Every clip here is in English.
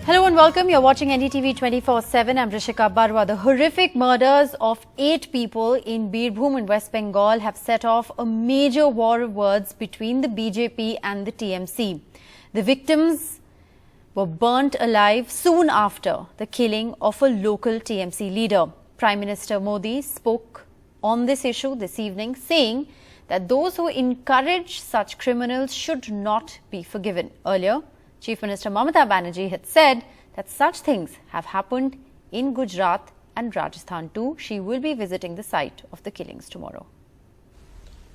Hello and welcome. You're watching NDTV 24/7. I'm Rishika Barwa. The horrific murders of 8 people in Birbhum in West Bengal have set off a major war of words between the BJP and the TMC. The victims were burnt alive soon after the killing of a local TMC leader. Prime Minister Modi spoke on this issue this evening, saying that those who encourage such criminals should not be forgiven. Earlier, Chief Minister Mamata Banerjee had said that such things have happened in Gujarat and Rajasthan too. She will be visiting the site of the killings tomorrow.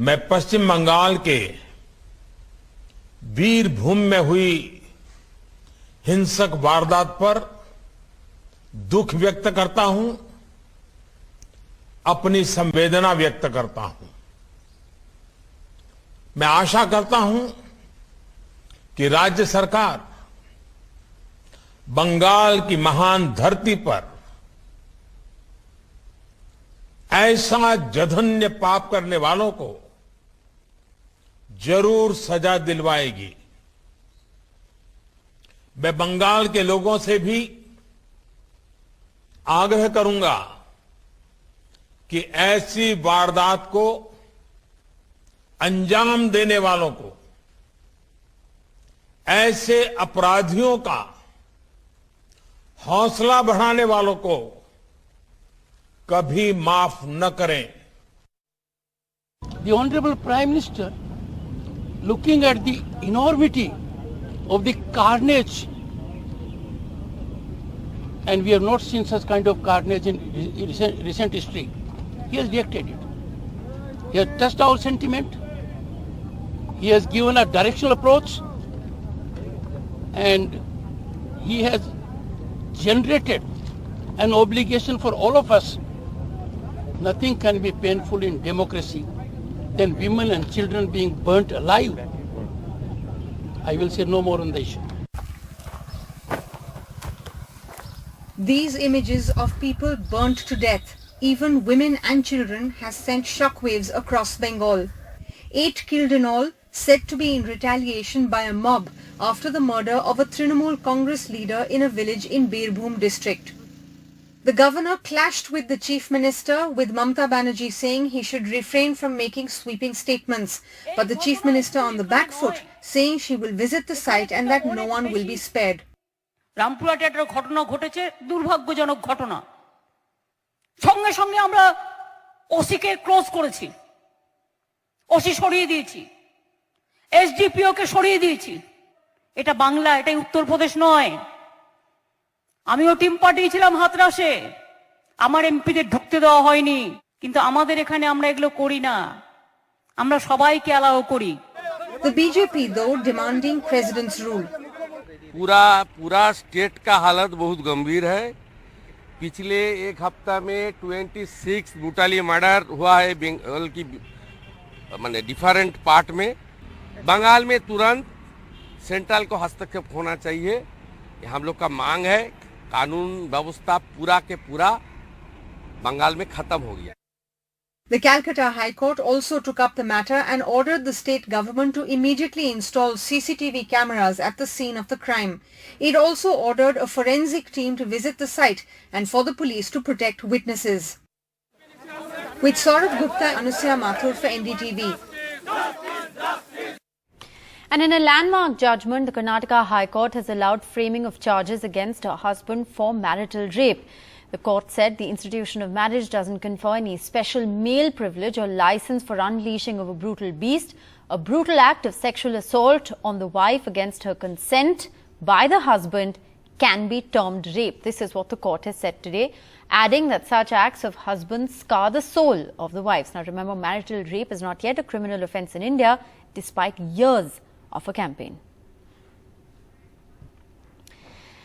मैं पश्चिम बंगाल के बीरभूम में हुई हिंसक वारदात पर दुख व्यक्त करता हूं, अपनी संवेदना व्यक्त करता हूं। मैं आशा करता हूं कि राज्य सरकार बंगाल की महान धरती पर ऐसा जघन्य पाप करने वालों को जरूर सजा दिलवाएगी। मैं बंगाल के लोगों से भी आग्रह करूंगा कि ऐसी वारदात को अंजाम देने वालों को, ऐसे अपराधियों का हौसला बढ़ाने वालों को कभी माफ न करें। The Honorable Prime Minister, looking at the enormity of the carnage, and we have not seen such kind of carnage in recent history, he has reacted it. He has touched our sentiment. He has given a directional approach, and he has generated an obligation for all of us. Nothing can be painful in democracy than women and children being burnt alive. I will say no more on the issue. These images of people burnt to death, even women and children, has sent shockwaves across Bengal. 8 killed in all, said to be in retaliation by a mob after the murder of a Trinamool Congress leader in a village in Birbhum district. The governor clashed with the chief minister, with Mamata Banerjee saying he should refrain from making sweeping statements, but the chief minister on the back foot, saying she will visit the site and that no one will be spared. রামপুরহাটে একটা ঘটনা ঘটেছে, দুর্ভাগ্যজনক ঘটনা। সঙ্গে সঙ্গে আমরা ওসিকে close করেছি, OC সরিয়ে দিয়েছি, এসডিপিও কে সরিয়ে দিয়েছি। এটা বাংলা, এটাই উত্তরপ্রদেশ নয়। আমিও টিম পাঠিয়েছিলাম হাতরাসে, আমার এমপিদের ঢুকতে দেওয়া হয়নি, কিন্তু আমাদের এখানে আমরা এগুলো করি না, আমরা সবাইকে অ্যালাউ করি। The BJP though demanding president's rule. पूरा स्टेट का हालत बहुत गंभीर है। पिछले एक हफ्ता में 26 ब्रूटली मर्डर हुआ है बंगाल की माने डिफरेंट पार्ट में। बंगाल में तुरंत सेंट्रल को हस्तक्षेप होना चाहिए, ये हम लोग का मांग है। कानून व्यवस्था पूरा के पूरा बंगाल में खत्म हो गया। The Calcutta High Court also took up the matter and ordered the state government to immediately install CCTV cameras at the scene of the crime. It also ordered a forensic team to visit the site and for the police to protect witnesses. With Saurabh Gupta, Anusya Mathur for NDTV. And in a landmark judgment, the Karnataka High Court has allowed framing of charges against her husband for marital rape. The court said the institution of marriage doesn't confer any special male privilege or license for unleashing of a brutal beast. A brutal act of sexual assault on the wife against her consent by the husband can be termed rape. This is what the court has said today, adding that such acts of husbands scar the soul of the wives. Now remember, marital rape is not yet a criminal offence in India, despite years of a campaign.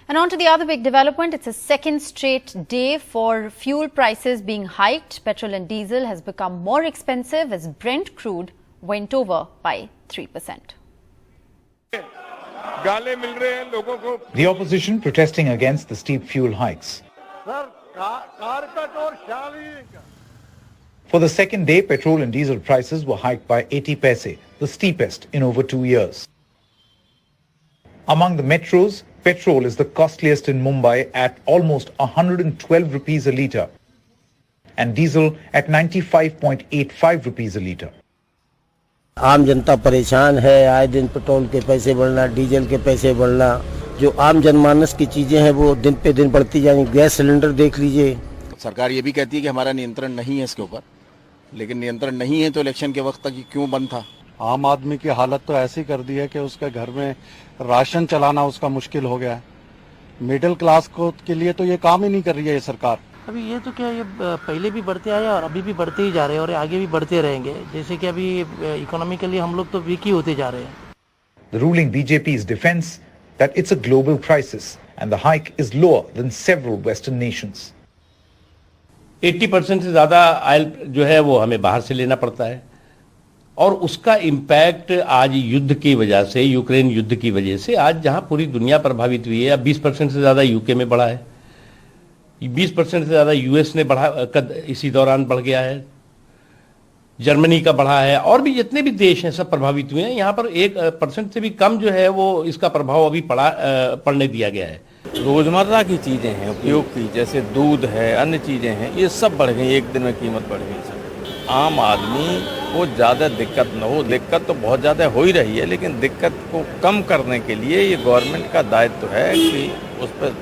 And on to the other big development. It's a second straight day for fuel prices being hiked. Petrol and diesel has become more expensive as Brent crude went over by 3%. The opposition protesting against the steep fuel hikes. For the second day, petrol and diesel prices were hiked by 80 paise, the steepest in over 2 years. Among the metros, Petrol is the costliest in Mumbai at almost 112 rupees a litre and diesel at 95.85 rupees a litre. आम जनता परेशान है, आए दिन petrol के पैसे बढ़ना, diesel के पैसे बढ़ना, जो आम जनमानस की चीजें हैं वो दिन पे दिन बढ़ती जाएंगी। गैस सिलेंडर देख लीजिए। सरकार ये भी कहती है कि हमारा नियंत्रण नहीं है इसके ऊपर, लेकिन नियंत्रण नहीं है तो इलेक्शन के वक्त तक क्यों बंद था? आम आदमी की हालत तो ऐसी कर दी है कि उसके घर में राशन चलाना उसका मुश्किल हो गया है। मिडिल क्लास को के लिए तो ये काम ही नहीं कर रही है ये सरकार। अभी ये तो क्या, ये पहले भी बढ़ते आए और अभी भी बढ़ते ही जा रहे हैं और आगे भी बढ़ते रहेंगे। जैसे कि अभी इकोनॉमिकली हम लोग तो वीक ही होते जा रहे हैं। The ruling BJP's defense that it's a global crisis and the hike is lower than several Western nations. 80% से ज़्यादा ऑयल जो है वो हमें बाहर से लेना पड़ता है और उसका इम्पैक्ट आज युद्ध की वजह से, यूक्रेन युद्ध की वजह से आज जहां पूरी दुनिया प्रभावित हुई है, अब 20% से ज़्यादा यूके में बढ़ा है, 20% से ज़्यादा यूएस ने बढ़ा, इसी दौरान बढ़ गया है, जर्मनी का बढ़ा है और भी जितने भी देश हैं सब प्रभावित हुए हैं। यहाँ पर 1% से भी कम जो है वो इसका प्रभाव अभी पड़ने दिया गया है। रोजमर्रा की चीजें हैं उपयोग की, जैसे दूध है, अन्य चीजें हैं, ये सब बढ़ गई, एक दिन में कीमत बढ़ गई सब। आम आदमी को ज़्यादा दिक्कत न हो, दिक्कत तो बहुत ज़्यादा हो ही रही है, लेकिन दिक्कत को कम करने के लिए ये गवर्नमेंट का दायित्व है कि उस पर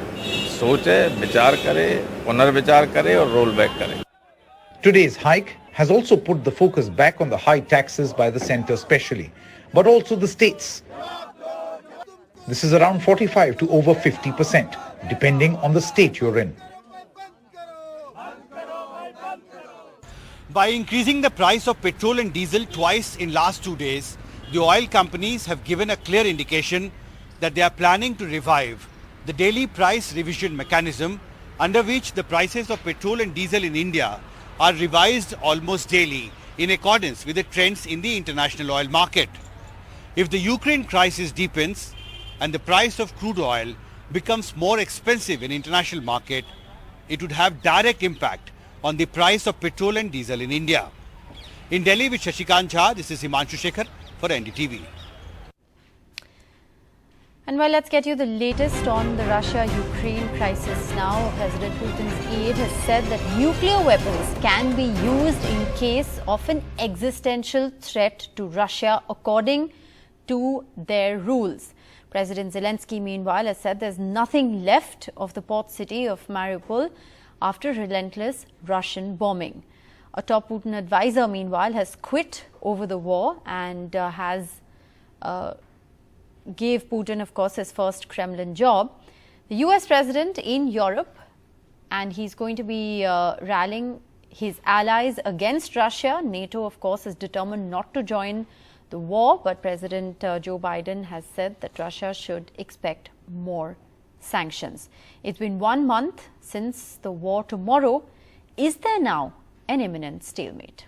सोचे, विचार करे, पुनर्विचार करे और रोल बैक करे। Today's hike has also put the focus back on the high taxes by the centre especially, but also the states. This is around 45 to over 50%, depending on the state you're in. By increasing the price of petrol and diesel twice in last 2 days, the oil companies have given a clear indication that they are planning to revive the daily price revision mechanism, under which the prices of petrol and diesel in India are revised almost daily in accordance with the trends in the international oil market. If the Ukraine crisis deepens and the price of crude oil becomes more expensive in international market, it would have direct impact on the price of petrol and diesel in India. In Delhi with Shashikant Jha, this is Himanshu Shekhar for NDTV. And well, let's get you the latest on the Russia-Ukraine crisis now. President Putin's aide has said that nuclear weapons can be used in case of an existential threat to Russia according to their rules. President Zelensky, meanwhile, has said there's nothing left of the port city of Mariupol after relentless Russian bombing. A top Putin advisor, meanwhile, has quit over the war and gave Putin, of course, his first Kremlin job. The US president in Europe, and he's going to be rallying his allies against Russia. NATO, of course, is determined not to join the war, but President Joe Biden has said that Russia should expect more sanctions. It's been 1 month since the war. Tomorrow, is there now an imminent stalemate?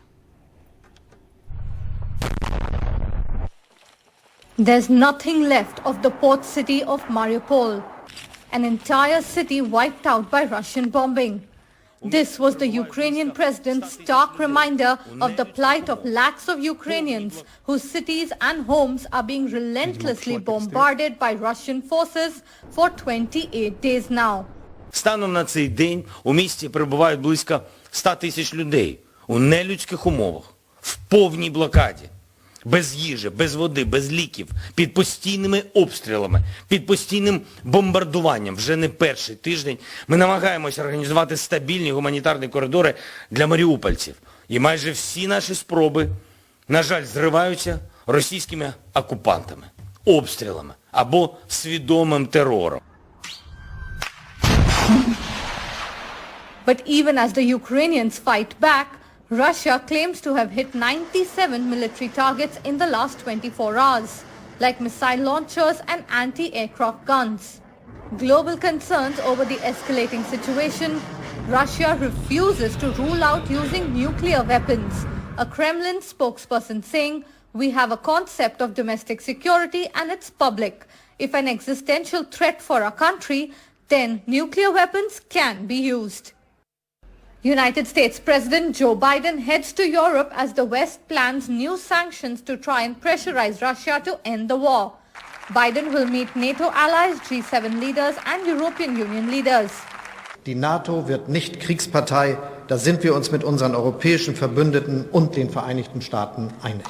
There's nothing left of the port city of Mariupol, an entire city wiped out by Russian bombing. This was the Ukrainian president's stark reminder of the plight of lakhs of Ukrainians whose cities and homes are being relentlessly bombarded by Russian forces for 28 days now. Станом на цей день у місті перебувають близько 100 тисяч людей у нелюдських умовах, в повній блокаді. Без їжі, без води, без ліків, під постійними обстрілами, під постійним бомбардуванням. Вже не перший тиждень ми намагаємося організувати стабільні гуманітарні коридори для маріупольців. І майже всі наші спроби, на жаль, зриваються російськими окупантами, обстрілами або свідомим терором. But even as the Ukrainians fight back, Russia claims to have hit 97 military targets in the last 24 hours, like missile launchers and anti-aircraft guns. Global concerns over the escalating situation, Russia refuses to rule out using nuclear weapons. A Kremlin spokesperson saying, "We have a concept of domestic security and it's public. If an existential threat for our country, then nuclear weapons can be used." United States President Joe Biden heads to Europe as the West plans new sanctions to try and pressurize Russia to end the war. Biden will meet NATO allies, G7 leaders and European Union leaders. Die NATO wird nicht Kriegspartei, da sind wir uns mit unseren europäischen Verbündeten und den Vereinigten Staaten einig.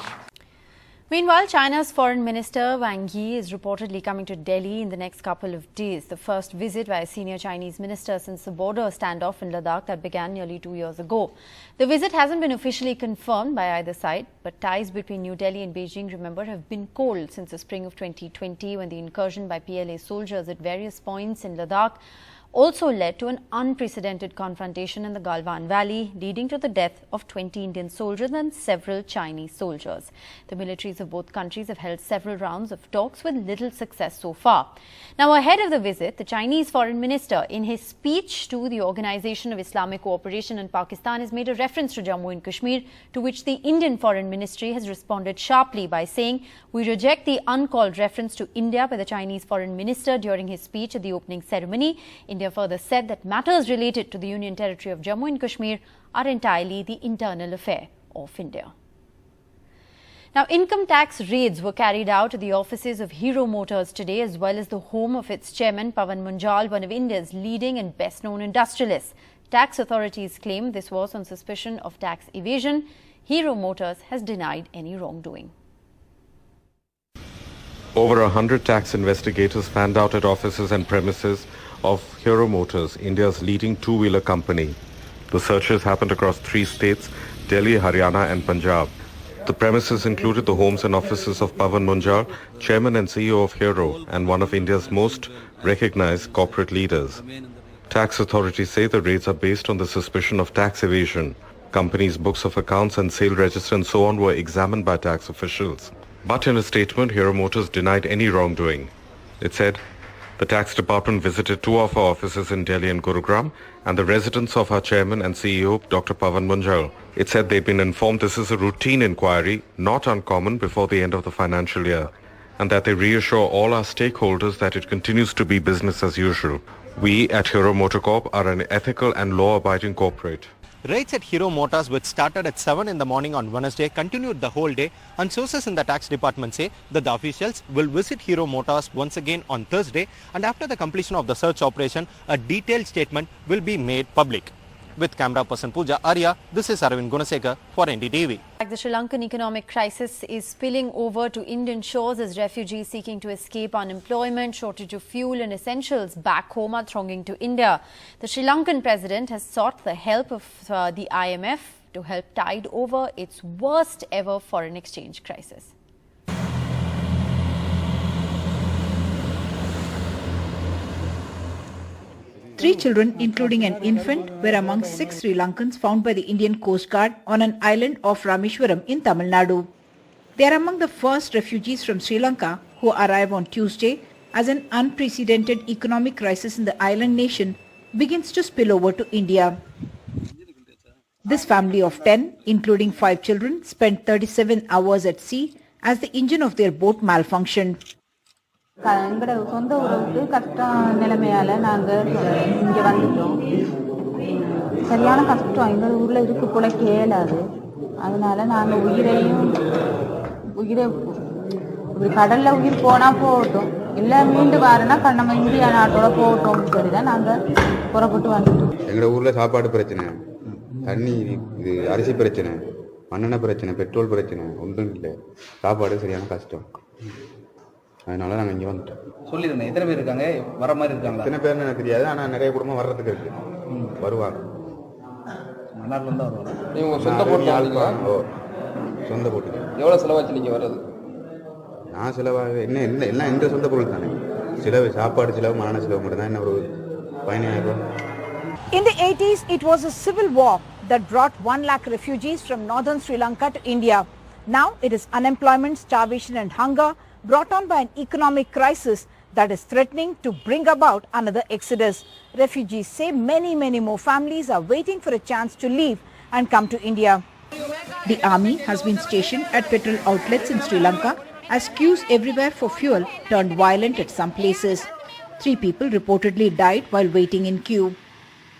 Meanwhile, China's Foreign Minister Wang Yi is reportedly coming to Delhi in the next couple of days, the first visit by a senior Chinese minister since the border standoff in Ladakh that began nearly 2 years ago. The visit hasn't been officially confirmed by either side, but ties between New Delhi and Beijing, remember, have been cold since the spring of 2020 when the incursion by PLA soldiers at various points in Ladakh also led to an unprecedented confrontation in the Galwan Valley, leading to the death of 20 Indian soldiers and several Chinese soldiers. The militaries of both countries have held several rounds of talks with little success so far. Now, ahead of the visit, the Chinese foreign minister, in his speech to the Organization of Islamic Cooperation in Pakistan, has made a reference to Jammu and Kashmir, to which the Indian Foreign Ministry has responded sharply by saying, "We reject the uncalled reference to India by the Chinese foreign minister during his speech at the opening ceremony." India further said that matters related to the Union territory of Jammu and Kashmir are entirely the internal affair of India. Now, income tax raids were carried out at the offices of Hero Motors today, as well as the home of its chairman, Pavan Munjal, one of India's leading and best-known industrialists. Tax authorities claim this was on suspicion of tax evasion. Hero Motors has denied any wrongdoing. Over 100 tax investigators fanned out at offices and premises of Hero Motors, India's leading two-wheeler company. The searches happened across 3 states, Delhi, Haryana and Punjab. The premises included the homes and offices of Pavan Munjal, chairman and CEO of Hero and one of India's most recognized corporate leaders. Tax authorities say the raids are based on the suspicion of tax evasion. Companies' books of accounts and sale register and so on were examined by tax officials. But in a statement, Hero Motors denied any wrongdoing. It said, "The tax department visited 2 of our offices in Delhi and Gurugram and the residence of our chairman and CEO, Dr. Pavan Munjal. It said they've been informed this is a routine inquiry, not uncommon before the end of the financial year, and that they reassure all our stakeholders that it continues to be business as usual. We at Hero Motorcorp are an ethical and law-abiding corporate." Raids at Hero Motors, which started at 7 in the morning on Wednesday, continued the whole day, and sources in the tax department say that the officials will visit Hero Motors once again on Thursday, and after the completion of the search operation, a detailed statement will be made public. With camera person Pooja Arya, this is Arvind Gunasekar for NDTV. The Sri Lankan economic crisis is spilling over to Indian shores as refugees seeking to escape unemployment, shortage of fuel and essentials back home are thronging to India. The Sri Lankan president has sought the help of the IMF to help tide over its worst ever foreign exchange crisis. 3 children, including an infant, were among 6 Sri Lankans found by the Indian Coast Guard on an island off Rameshwaram in Tamil Nadu. They are among the first refugees from Sri Lanka who arrive on Tuesday as an unprecedented economic crisis in the island nation begins to spill over to India. This family of 10, including 5 children, spent 37 hours at sea as the engine of their boat malfunctioned. எங்களோட சொந்த ஊருக்கு கஷ்டம் நிலைமையால நாங்க இங்க வந்துட்டோம். சரியான கஷ்டம் எங்க ஊர்ல இருக்கு பிழைக்க இயலாது. அதனால நாங்க உயிரை கடல்ல உயிர் போனா போகட்டும், இல்ல மீண்டு வரனா நம்ம இந்தியா நாட்டோட போகட்டும் சொல்லிதான் நாங்க புறப்பட்டு வந்துட்டோம். எங்களோட ஊர்ல சாப்பாடு பிரச்சனை, தண்ணி இது அரிசி பிரச்சனை, மண்ணெண்ணெய் பிரச்சனை, பெட்ரோல் பிரச்சனை ஒன்றும் இல்லை. சாப்பாடு சரியான கஷ்டம். அதனால நாங்கள் இங்கே வந்துட்டோம். சொல்லியிருந்தேன். எத்தனை பேர் இருக்காங்க, வர மாதிரி இருக்காங்க? எத்தனை பேர்னு எனக்கு தெரியாது, ஆனால் நிறைய குடும்பம் வர்றதுக்கு இருக்கு, வருவாங்க. மன்னார்லேருந்து தான் வருவாங்க. நீங்கள் சொந்த போட்டு சொந்த போட்டு எவ்வளோ செலவாச்சு நீங்கள் வர்றது? நான் செலவாக என்ன எல்லாம் எந்த சொந்த பொருள் தானே. செலவு சாப்பாடு செலவு மரண செலவு மட்டும் தான். என்ன ஒரு 15,000 ரூபா. In the 80s, it was a civil war that brought 1 lakh refugees from northern Sri Lanka to India. Now it is unemployment, starvation and hunger brought on by an economic crisis that is threatening to bring about another exodus. Refugees say many more families are waiting for a chance to leave and come to India. The army has been stationed at petrol outlets in Sri Lanka as queues everywhere for fuel turned violent at some places. 3 people reportedly died while waiting in queue.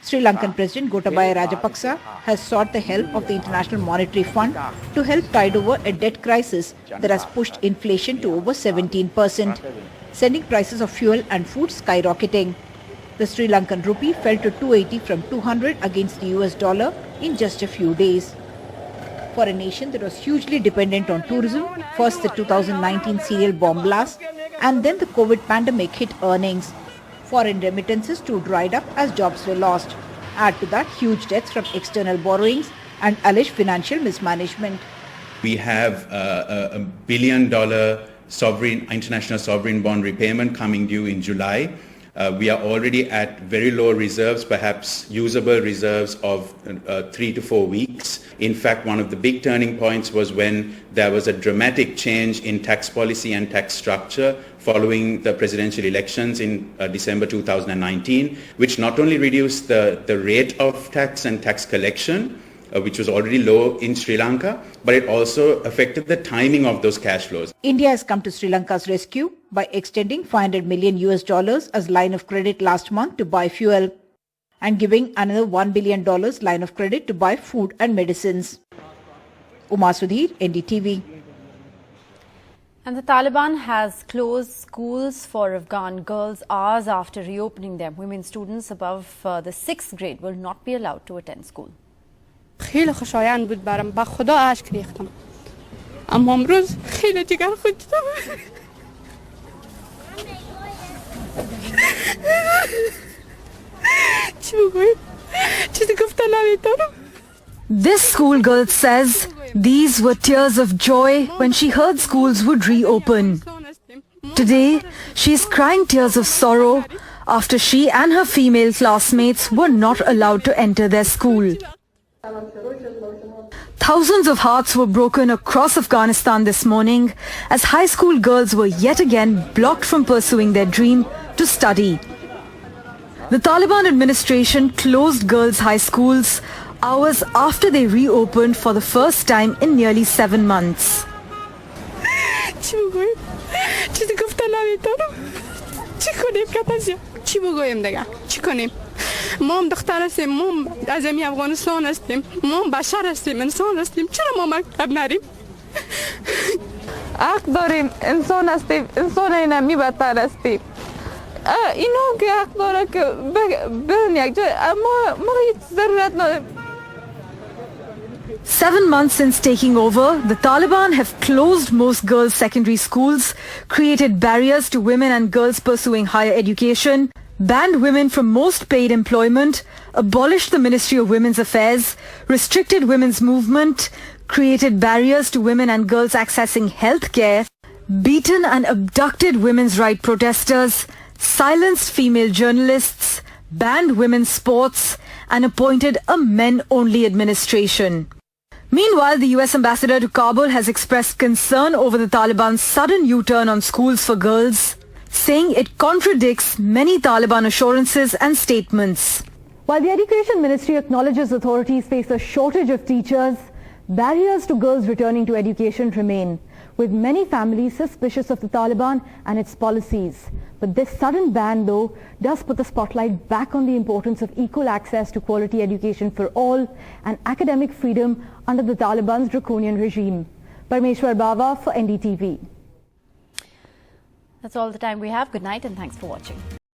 Sri Lankan President Gotabaya Rajapaksa has sought the help of the International Monetary Fund to help tide over a debt crisis that has pushed inflation to over 17%, sending prices of fuel and food skyrocketing. The Sri Lankan rupee fell to 280 from 200 against the US dollar in just a few days. For a nation that was hugely dependent on tourism, first the 2019 serial bomb blast and then the COVID pandemic hit earnings. Foreign remittances too dried up as jobs were lost. Add to that huge debts from external borrowings and alleged financial mismanagement. We have a $1 billion international sovereign bond repayment coming due in July. We are already at very low reserves, perhaps usable reserves of 3 to 4 weeks. In fact, one of the big turning points was when there was a dramatic change in tax policy and tax structure following the presidential elections in December 2019, which not only reduced the rate of tax and tax collection, which was already low in Sri Lanka, but it also affected the timing of those cash flows. India has come to Sri Lanka's rescue by extending $500 million as line of credit last month to buy fuel and giving another $1 billion line of credit to buy food and medicines. Uma Sudhir, NDTV. And the Taliban has closed schools for Afghan girls hours after reopening them. Women students above the 6th grade will not be allowed to attend school. خیلی خوشایند بود برام با خدا اشک ریختم اما امروز خیلی جگر خودم چی بگویم چیزی گفتن نمیتونم. This schoolgirl says these were tears of joy when she heard schools would reopen. Today, she is crying tears of sorrow after she and her female classmates were not allowed to enter their school. Thousands of hearts were broken across Afghanistan this morning as high school girls were yet again blocked from pursuing their dream to study. The Taliban administration closed girls' high schools hours after they reopened for the first time in nearly 7 months. ما هم دختر هستیم ما هم از افغانستان هستیم ما هم بشر هستیم انسان هستیم چرا ما مکتب نریم حق داریم انسان هستیم انسان اینمی بدتر هستیم اینا که حق داره که برن یک جای ما هیچ ضرورت نداریم. 7 months since taking over, the Taliban have closed most girls' secondary schools, created barriers to women and girls pursuing higher education, banned women from most paid employment, abolished the Ministry of Women's Affairs, restricted women's movement, created barriers to women and girls accessing health care, beaten and abducted women's rights protesters, silenced female journalists, banned women's sports, and appointed a men-only administration. Meanwhile, the US ambassador to Kabul has expressed concern over the Taliban's sudden U-turn on schools for girls, saying it contradicts many Taliban assurances and statements. While the Education Ministry acknowledges authorities face a shortage of teachers, barriers to girls returning to education remain, with many families suspicious of the Taliban and its policies. But this sudden ban, though, does put the spotlight back on the importance of equal access to quality education for all and academic freedom under the Taliban's draconian regime. Parmeshwar Bawa for NDTV. That's all the time we have. Good night and thanks for watching.